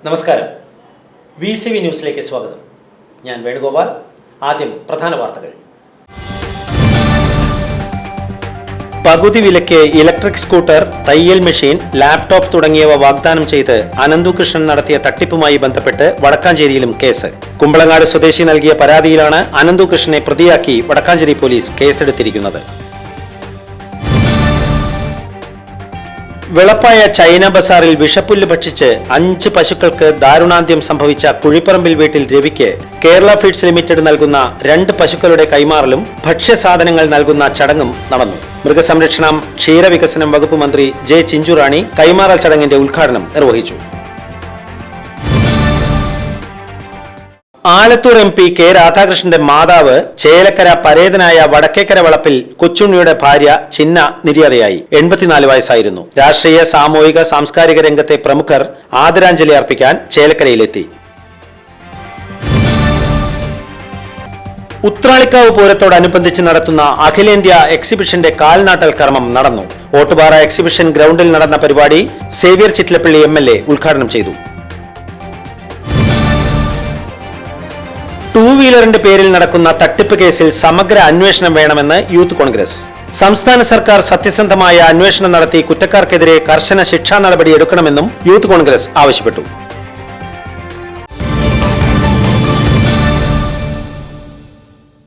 നമസ്കാരം. VCV ന്യൂസിലേക്ക് സ്വാഗതം. ഞാൻ വേണുഗോപാൽ. ആദ്യം പ്രധാന വാർത്തകൾ. പകുതി വിലയ്ക്ക് ഇലക്ട്രിക് സ്കൂട്ടർ, തയ്യൽ മെഷീൻ, ലാപ്ടോപ്പ് തുടങ്ങിയവ വാഗ്ദാനം ചെയ്ത് അനന്തുകൃഷ്ണൻ നടത്തിയ തട്ടിപ്പുമായി ബന്ധപ്പെട്ട് വടക്കാഞ്ചേരിയിലും കേസ്. കുമ്പളങ്ങാട് സ്വദേശി നൽകിയ പരാതിയിലാണ് അനന്തുകൃഷ്ണനെ പ്രതിയാക്കി വടക്കാഞ്ചേരി പോലീസ് കേസെടുത്തിരിക്കുന്നത്. വെളപ്പായ ചൈന ബസാറിൽ വിഷപ്പുല്ല് ഭക്ഷിച്ച് 5 പശുക്കൾക്ക് ദാരുണാന്ത്യം സംഭവിച്ച കുഴിപ്പറമ്പിൽ വീട്ടിൽ രവിക്ക് കേരള ഫീഡ്സ് ലിമിറ്റഡ് നൽകുന്ന 2 പശുക്കളുടെ കൈമാറലും ഭക്ഷ്യസാധനങ്ങൾ നൽകുന്ന ചടങ്ങും നടന്നു. മൃഗസംരക്ഷണം ക്ഷീരവികസനം വകുപ്പ് മന്ത്രി ജെ ചിഞ്ചുറാണി കൈമാറൽ ചടങ്ങിന്റെ ഉദ്ഘാടനം നിർവഹിച്ചു. ആലത്തൂർ MP കെ രാധാകൃഷ്ണന്റെ മാതാവ് ചേലക്കര പരേതനായ വടക്കേക്കര വളപ്പിൽ കൊച്ചുണ്ണിയുടെ ഭാര്യ ചിന്ന നിര്യാതയായി. 84 വയസ്സായിരുന്നു. രാഷ്ട്രീയ, സാമൂഹിക, സാംസ്കാരിക രംഗത്തെ പ്രമുഖർ ആദരാഞ്ജലി അർപ്പിക്കാൻ ചേലക്കരയിലെത്തി. ഉത്രാളിക്കാവ് പൂരത്തോടനുബന്ധിച്ച് നടത്തുന്ന അഖിലേന്ത്യാ എക്സിബിഷന്റെ കാൽനാട്ടൽ കർമ്മം നടന്നു. ഓട്ടുപാറ എക്സിബിഷൻ ഗ്രൗണ്ടിൽ നടന്ന പരിപാടി സേവ്യർ ചിറ്റിലപ്പള്ളി MLA ഉദ്ഘാടനം ചെയ്തു. 2 വീലറിന്റെ പേരിൽ നടക്കുന്ന തട്ടിപ്പ് കേസിൽ സമഗ്ര അന്വേഷണം വേണമെന്ന് യൂത്ത് കോൺഗ്രസ്. സംസ്ഥാന സർക്കാർ സത്യസന്ധമായ അന്വേഷണം നടത്തി കുറ്റക്കാർക്കെതിരെ കർശന ശിക്ഷാ നടപടി എടുക്കണമെന്നും യൂത്ത് കോൺഗ്രസ് ആവശ്യപ്പെട്ടു.